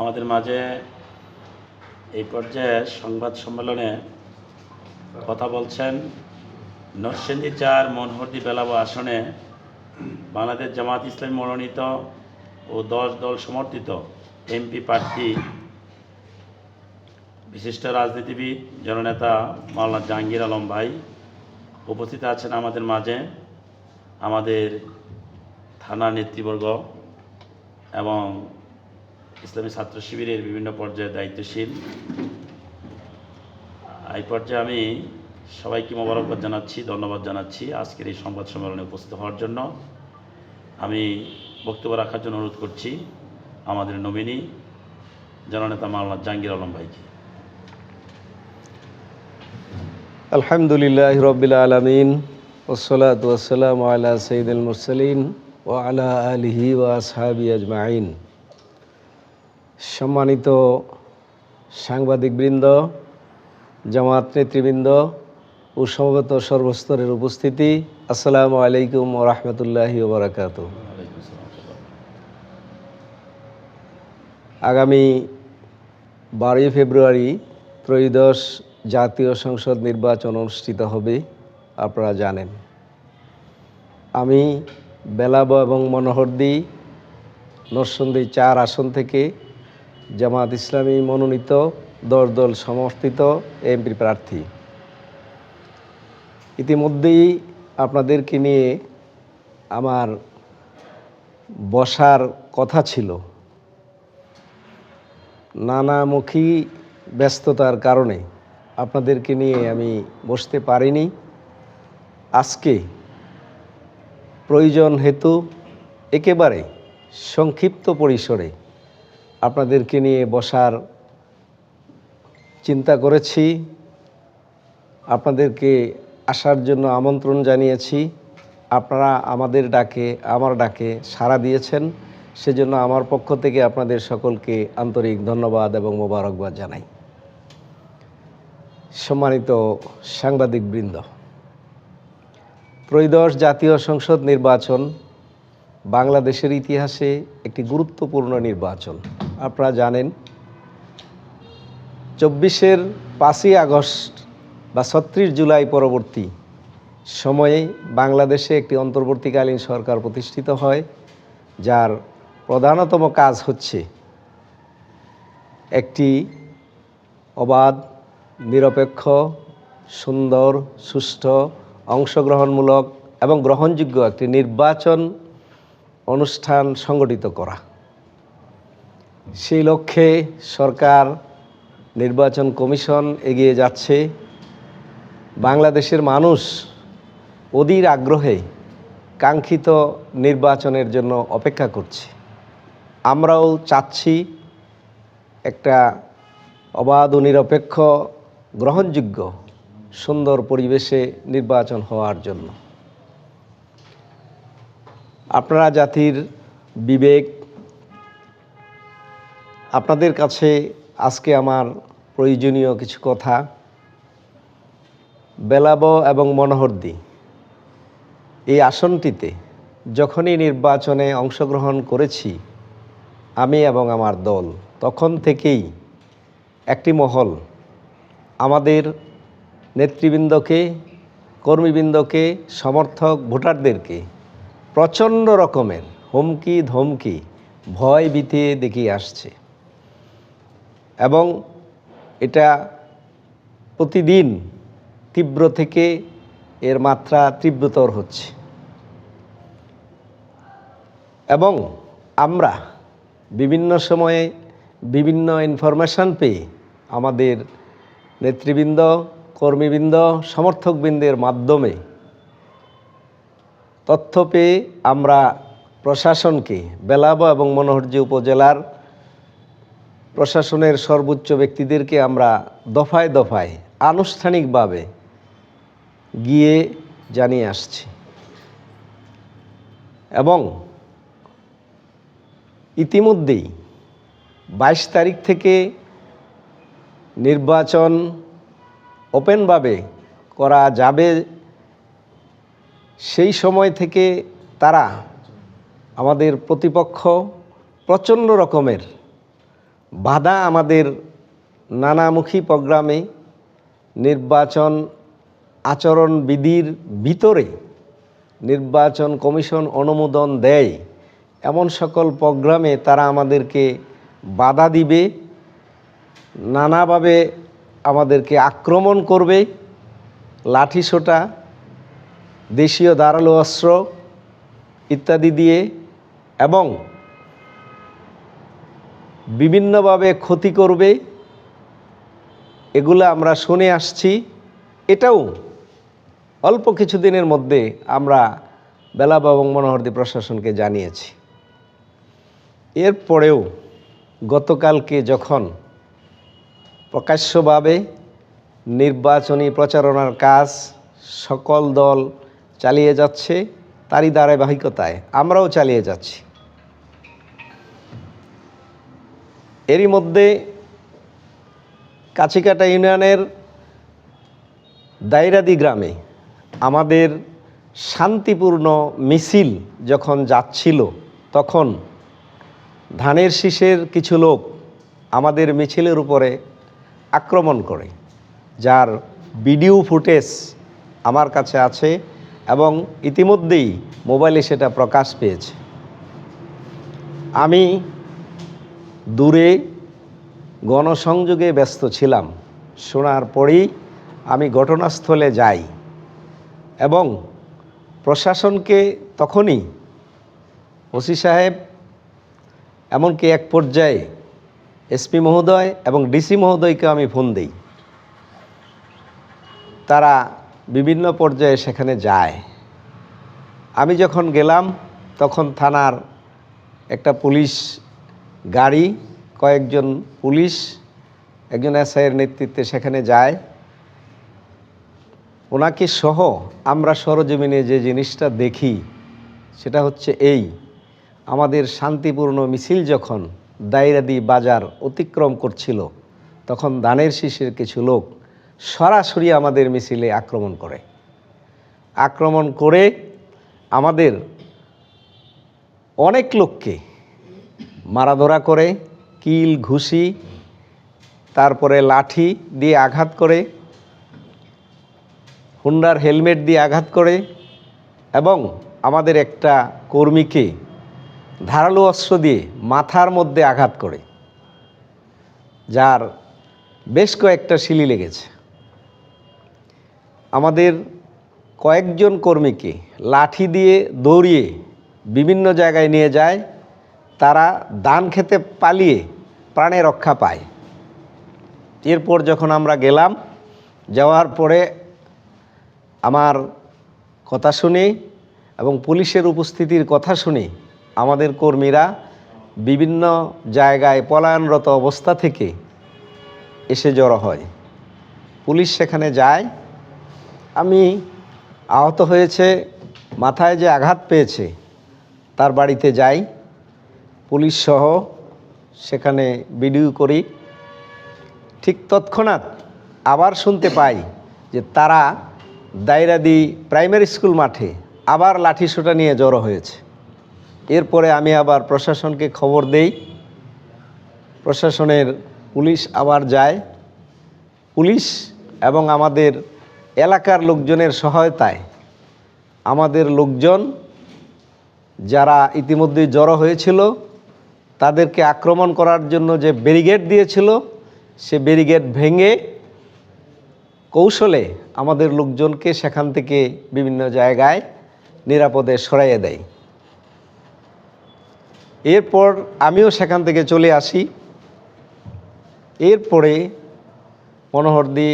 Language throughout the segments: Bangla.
আমাদের মাঝে এই পর্যায়ে সংবাদ সম্মেলনে কথা বলছেন নরসিংদী ৪ মনোহরদী বেলাব আসনে বাংলাদেশ জামাত ইসলামী মনোনীত ও 10 দল সমর্থিত এমপি প্রার্থী বিশিষ্ট রাজনীতিবিদ জননেতা মাওলানা জাহাঙ্গীর আলম ভাই। উপস্থিত আছেন আমাদের মাঝে আমাদের থানা নেতৃবর্গ এবং ইসলামী ছাত্র শিবিরের বিভিন্ন পর্যায়ে দায়িত্বশীল। এই পর্যায়ে আমি সবাইকে মোবারকবাদ জানাচ্ছি, ধন্যবাদ জানাচ্ছি আজকের এই সংবাদ সম্মেলনে উপস্থিত হওয়ার জন্য। আমি বক্তব্য রাখার জন্য অনুরোধ করছি আমাদের নমিনি জননেতা মাওলানা জাহাঙ্গীর আলম ভাইকে। আলহামদুলিল্লাহি রাব্বিল আলামিন ওয়াসসালাতু ওয়াসসালামু আলা সাইয়্যিদিল মুরসালিন ওয়া আলা আলিহি ওয়া আসহাবিহি আজমাইন। সম্মানিত সাংবাদিকবৃন্দ, জামাত নেতৃবৃন্দ ও সমবেত সর্বস্তরের উপস্থিতি, আসসালামু আলাইকুম ওয়া রাহমাতুল্লাহি ওয়া বারাকাতুহু। আগামী 12 ফেব্রুয়ারি ত্রয়োদশ জাতীয় সংসদ নির্বাচন অনুষ্ঠিত হবে, আপনারা জানেন। আমি বেলাব এবং মনোহরদী নরসিংদী ৪ আসন থেকে জামাত ইসলামী মনোনীত 10 দল সমর্থিত এমপি প্রার্থী। ইতিমধ্যেই আপনাদেরকে নিয়ে আমার বসার কথা ছিল, নানামুখী ব্যস্ততার কারণে আপনাদেরকে নিয়ে আমি বসতে পারিনি। আজকে প্রয়োজন হেতু একেবারে সংক্ষিপ্ত পরিসরে আপনাদেরকে নিয়ে বসার চিন্তা করেছি, আপনাদেরকে আসার জন্য আমন্ত্রণ জানিয়েছি। আপনারা আমার ডাকে সাড়া দিয়েছেন, সেজন্য আমার পক্ষ থেকে আপনাদের সকলকে আন্তরিক ধন্যবাদ এবং মোবারকবাদ জানাই। সম্মানিত সাংবাদিকবৃন্দ, ত্রয়োদশ জাতীয় সংসদ নির্বাচন বাংলাদেশের ইতিহাসে একটি গুরুত্বপূর্ণ নির্বাচন। আপনারা জানেন 24-এর 5ই আগস্ট বা 36 জুলাই পরবর্তী সময়ে বাংলাদেশে একটি অন্তর্বর্তীকালীন সরকার প্রতিষ্ঠিত হয়, যার প্রধানতম কাজ হচ্ছে একটি অবাধ, নিরপেক্ষ, সুন্দর, সুষ্ঠু, অংশগ্রহণমূলক এবং গ্রহণযোগ্য একটি নির্বাচন অনুষ্ঠান সংগঠিত করা। সেই লক্ষ্যে সরকার, নির্বাচন কমিশন এগিয়ে যাচ্ছে। বাংলাদেশের মানুষ অধীর আগ্রহে কাঙ্ক্ষিত নির্বাচনের জন্য অপেক্ষা করছে। আমরাও চাচ্ছি একটা অবাধ ও নিরপেক্ষ, গ্রহণযোগ্য, সুন্দর পরিবেশে নির্বাচন হওয়ার জন্য। আপনারা জাতির বিবেক, আপনাদের কাছে আজকে আমার প্রয়োজনীয় কিছু কথা। বেলাব এবং মনোহরদী এই আসনটিতে যখনই নির্বাচনে অংশগ্রহণ করেছি আমি এবং আমার দল, তখন থেকেই একটি মহল আমাদের নেতৃবৃন্দকে, কর্মীবৃন্দকে, সমর্থক ভোটারদেরকে প্রচণ্ড রকমের হুমকি ধমকি, ভয় ভীতি দেখিয়ে আসছে এবং এটা প্রতিদিন তীব্র থেকে এর মাত্রা তীব্রতর হচ্ছে। এবং আমরা বিভিন্ন সময়ে বিভিন্ন ইনফরমেশন পেয়ে আমাদের নেতৃবৃন্দ, কর্মীবৃন্দ, সমর্থকবৃন্দের মাধ্যমে তথ্য পেয়ে আমরা প্রশাসনকে, বেলাব এবং মনোহরদী উপজেলার প্রশাসনের সর্বোচ্চ ব্যক্তিদেরকে আমরা দফায় দফায় আনুষ্ঠানিকভাবে গিয়ে জানিয়ে আসছি। এবং ইতিমধ্যেই 22 তারিখ থেকে নির্বাচন ওপেনভাবে করা যাবে, সেই সময় থেকে তারা, আমাদের প্রতিপক্ষ, প্রচণ্ড রকমের বাধা আমাদের নানামুখী প্রোগ্রামে নির্বাচন আচরণবিধির ভিতরে নির্বাচন কমিশন অনুমোদন দেয় এমন সকল প্রোগ্রামে তারা আমাদেরকে বাধা দিবে, নানাভাবে আমাদেরকে আক্রমণ করবে, লাঠিসোঁটা, দেশীয় ধারালো অস্ত্র ইত্যাদি দিয়ে এবং বিভিন্নভাবে ক্ষতি করবে। এগুলো আমরা শুনে আসছি। এটাও অল্প কিছুদিনের মধ্যে আমরা বেলাব এবং মনোহরদী প্রশাসনকে জানিয়েছি। এরপরেও গতকালকে যখন প্রকাশ্যভাবে নির্বাচনী প্রচারণার কাজ সকল দল চালিয়ে যাচ্ছে, তারই ধারাবাহিকতায় আমরাও চালিয়ে যাচ্ছি। এরই মধ্যে কাছিকাটা ইউনিয়নের দাইরাদি গ্রামে আমাদের শান্তিপূর্ণ মিছিল যখন যাচ্ছিল, তখন ধানের শীষের কিছু লোক আমাদের মিছিলের উপরে আক্রমণ করে, যার ভিডিও ফুটেজ আমার কাছে আছে এবং ইতিমধ্যেই মোবাইলে সেটা প্রকাশ পেয়েছে। আমি দূরে গণসংযোগে ব্যস্ত ছিলাম। শোনার পরেই আমি ঘটনাস্থলে যাই এবং প্রশাসনকে তখনই ওসি সাহেব, এমনকি এক পর্যায়ে এসপি মহোদয় এবং ডিসি মহোদয়কে আমি ফোন দিই। তারা বিভিন্ন পর্যায়ে সেখানে যায়। আমি যখন গেলাম তখন থানার একটা পুলিশ গাড়ি, কয়েকজন পুলিশ, একজন এসআইয়ের নেতৃত্বে সেখানে যায়। ওনাকে সহ আমরা সরজমিনে যে জিনিসটা দেখি সেটা হচ্ছে এই: আমাদের শান্তিপূর্ণ মিছিল যখন দাইরাদি বাজার অতিক্রম করছিল, তখন ধানের শীষের কিছু লোক সরাসরি আমাদের মিছিলে আক্রমণ করে আমাদের অনেক লোককে মারাধরা করে, কিল ঘুষি, তারপরে লাঠি দিয়ে আঘাত করে, হুন্ডার হেলমেট দিয়ে আঘাত করে এবং আমাদের একটা কর্মীকে ধারালো অস্ত্র দিয়ে মাথার মধ্যে আঘাত করে, যার বেশ কয়েকটা শিলি লেগেছে। আমাদের কয়েকজন কর্মীকে লাঠি দিয়ে দৌড়িয়ে বিভিন্ন জায়গায় নিয়ে যায়। তারা ধান খেতে পালিয়ে প্রাণে রক্ষা পায়। এরপর যখন আমরা গেলাম, যাওয়ার পরে আমার কথা শুনে এবং পুলিশের উপস্থিতির কথা শুনে আমাদের কর্মীরা বিভিন্ন জায়গায় পলায়নরত অবস্থা থেকে এসে জড়ো হয়। পুলিশ সেখানে যায়। আমি আহত হয়েছে, মাথায় যে আঘাত পেয়েছে তার বাড়িতে যাই, পুলিশ সহ সেখানে ভিডিও করি। ঠিক তৎক্ষণাৎ আবার শুনতে পাই যে তারা দাইরাদি প্রাইমারি স্কুল মাঠে আবার লাঠিসোঁটা নিয়ে জড়ো হয়েছে। এরপরে আমি আবার প্রশাসনকে খবর দেই। প্রশাসনের পুলিশ আবার যায়। পুলিশ এবং আমাদের এলাকার লোকজনের সহায়তায় আমাদের লোকজন যারা ইতিমধ্যে জড়ো হয়েছিল তাদেরকে আক্রমণ করার জন্য যে ব্যারিকেড দিয়েছিল, সে ব্যারিকেড ভেঙে কৌশলে আমাদের লোকজনকে সেখান থেকে বিভিন্ন জায়গায় নিরাপদে সরাইয়ে দেয়। এরপর আমিও সেখান থেকে চলে আসি। এরপরে মনোহরদী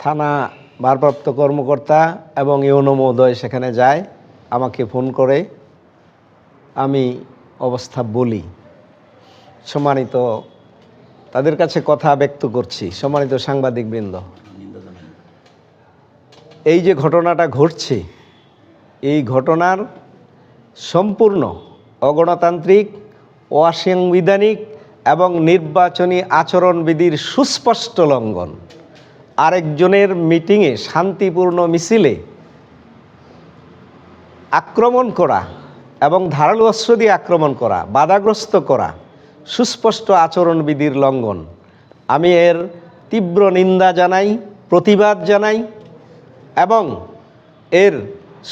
থানা ভারপ্রাপ্ত কর্মকর্তা এবং ইউনো মহোদয় সেখানে যায়, আমাকে ফোন করে। আমি অবস্থা বলি। সম্মানিত, তাদের কাছে কথা ব্যক্ত করছি। সম্মানিত সাংবাদিকবৃন্দ, এই যে ঘটনাটা ঘটছে, এই ঘটনার সম্পূর্ণ অগণতান্ত্রিক, অসাংবিধানিক এবং নির্বাচনী আচরণবিধির সুস্পষ্ট লঙ্ঘন। আরেকজনের মিটিংয়ে, শান্তিপূর্ণ মিছিলে আক্রমণ করা এবং ধারালো অস্ত্র দিয়ে আক্রমণ করা, বাধাগ্রস্ত করা সুস্পষ্ট আচরণবিধির লঙ্ঘন। আমি এর তীব্র নিন্দা জানাই, প্রতিবাদ জানাই এবং এর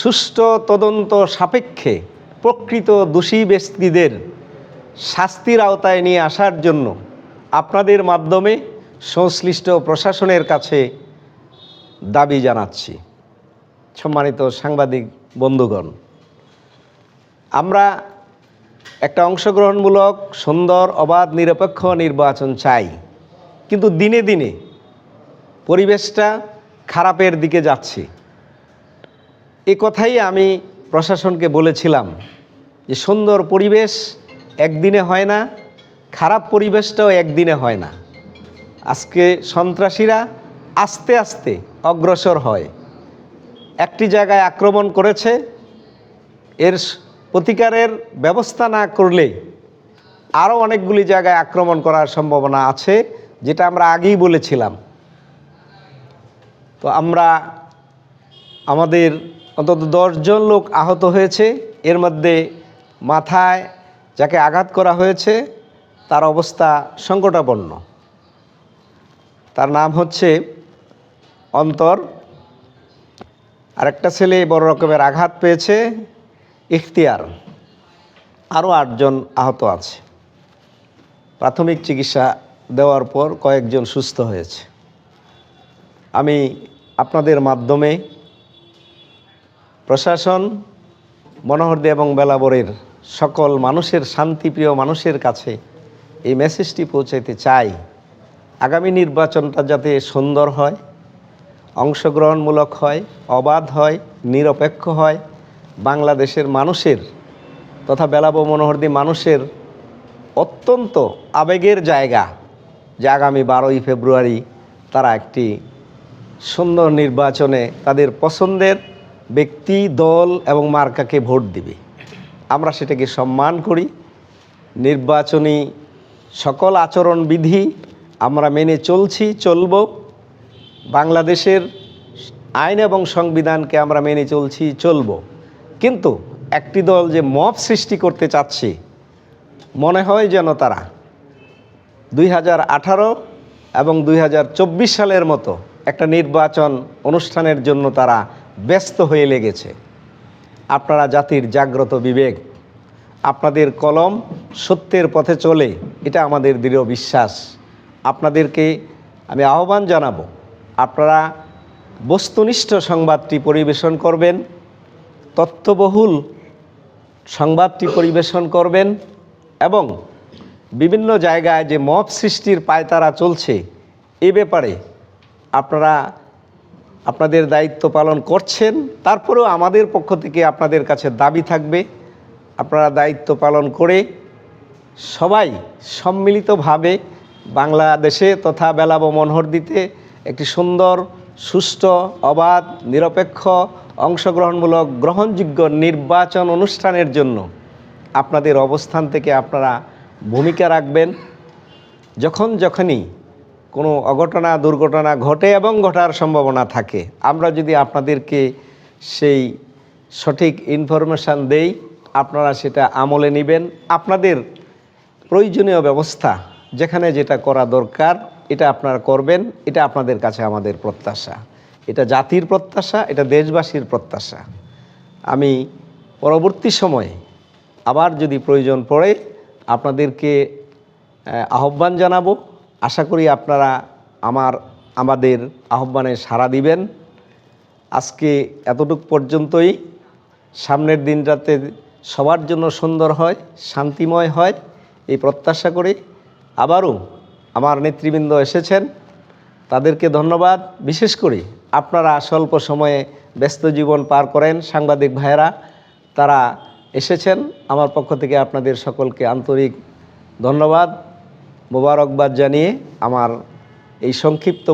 সুষ্ঠু তদন্ত সাপেক্ষে প্রকৃত দোষী ব্যক্তিদের শাস্তির আওতায় নিয়ে আসার জন্য আপনাদের মাধ্যমে সংশ্লিষ্ট প্রশাসনের কাছে দাবি জানাচ্ছি। সম্মানিত সাংবাদিক বন্ধুগণ, আমরা একটা অংশগ্রহণমূলক, সুন্দর, অবাধ, নিরপেক্ষ নির্বাচন চাই, কিন্তু দিনে দিনে পরিবেশটা খারাপের দিকে যাচ্ছে। এ কথাই আমি প্রশাসনকে বলেছিলাম যে সুন্দর পরিবেশ একদিনে হয় না, খারাপ পরিবেশটাও একদিনে হয় না। আজকে সন্ত্রাসীরা আস্তে আস্তে অগ্রসর হয়। একটি জায়গায় আক্রমণ করেছে, এর প্রতিকারের ব্যবস্থা না করলে আরও অনেকগুলি জায়গায় আক্রমণ করার সম্ভাবনা আছে, যেটা আমরা আগেই বলেছিলাম। তো আমাদের অন্তত 10 জন লোক আহত হয়েছে। এর মধ্যে মাথায় যাকে আঘাত করা হয়েছে তার অবস্থা সংকটাপন্ন। তার নাম হচ্ছে অন্তর। আরেকটা ছেলে বড় রকমের আঘাত পেয়েছে, ইখতিয়ার। আরও 8 জন আহত আছে। প্রাথমিক চিকিৎসা দেওয়ার পর কয়েকজন সুস্থ হয়েছে। আমি আপনাদের মাধ্যমে প্রশাসন, মনোহরদী এবং বেলাবরের সকল মানুষের, শান্তিপ্রিয় মানুষের কাছে এই মেসেজটি পৌঁছাইতে চাই। আগামী নির্বাচনটা যাতে সুন্দর হয়, অংশগ্রহণমূলক হয়, অবাধ হয়, নিরপেক্ষ হয়, বাংলাদেশের মানুষের তথা বেলাব মনোহরদী মানুষের অত্যন্ত আবেগের জায়গা যে আগামী 12ই ফেব্রুয়ারি তারা একটি সুন্দর নির্বাচনে তাদের পছন্দের ব্যক্তি, দল এবং মার্কাকে ভোট দিবে। আমরা সেটাকে সম্মান করি। নির্বাচনী সকল আচরণবিধি আমরা মেনে চলছি, চলব। বাংলাদেশের আইন এবং সংবিধানকে আমরা মেনে চলছি, চলব। কিন্তু একটি দল যে মব সৃষ্টি করতে চাচ্ছে, মনে হয় যেন তারা 2018 এবং 2024 সালের মতো একটা নির্বাচন অনুষ্ঠানের জন্য তারা ব্যস্ত হয়ে লেগেছে। আপনারা জাতির জাগ্রত বিবেক, আপনাদের কলম সত্যের পথে চলে, এটা আমাদের দৃঢ় বিশ্বাস। আপনাদেরকে আমি আহ্বান জানাবো, আপনারা বস্তুনিষ্ঠ সংবাদটি পরিবেশন করবেন, তথ্যবহুল সংবাদটি পরিবেশন করবেন এবং বিভিন্ন জায়গায় যে মব সৃষ্টির পায়তারা চলছে এ ব্যাপারে আপনারা আপনাদের দায়িত্ব পালন করছেন। তারপরেও আমাদের পক্ষ থেকে আপনাদের কাছে দাবি থাকবে, আপনারা দায়িত্ব পালন করে সবাই সম্মিলিতভাবে বাংলাদেশে তথা বেলাব মনোহরদীতে একটি সুন্দর, সুষ্ঠু, অবাধ, নিরপেক্ষ, অংশগ্রহণমূলক, গ্রহণযোগ্য নির্বাচন অনুষ্ঠানের জন্য আপনাদের অবস্থান থেকে আপনারা ভূমিকা রাখবেন। যখনই কোনো অঘটনা, দুর্ঘটনা ঘটে এবং ঘটার সম্ভাবনা থাকে, আমরা যদি আপনাদেরকে সেই সঠিক ইনফরমেশান দেই, আপনারা সেটা আমলে নেবেন। আপনাদের প্রয়োজনীয় ব্যবস্থা যেখানে যেটা করা দরকার এটা আপনারা করবেন। এটা আপনাদের কাছে আমাদের প্রত্যাশা, এটা জাতির প্রত্যাশা, এটা দেশবাসীর প্রত্যাশা। আমি পরবর্তী সময়ে আবার যদি প্রয়োজন পড়ে আপনাদেরকে আহ্বান জানাবো। আশা করি আপনারা আমাদের আহ্বানে সাড়া দিবেন। আজকে এতটুক পর্যন্তই। সামনের দিনটাতে সবার জন্য সুন্দর হয়, শান্তিময় হয়, এই প্রত্যাশা করি। আবারও আমার নেতৃবৃন্দ এসেছেন, তাদেরকে ধন্যবাদ। বিশেষ করে আপনারা স্বল্প সময়ে ব্যস্ত জীবন পার করেন, সাংবাদিক ভাইয়েরা তারা এসেছেন। আমার পক্ষ থেকে আপনাদের সকলকে আন্তরিক ধন্যবাদ, মোবারকবাদ জানিয়ে আমার এই সংক্ষিপ্ত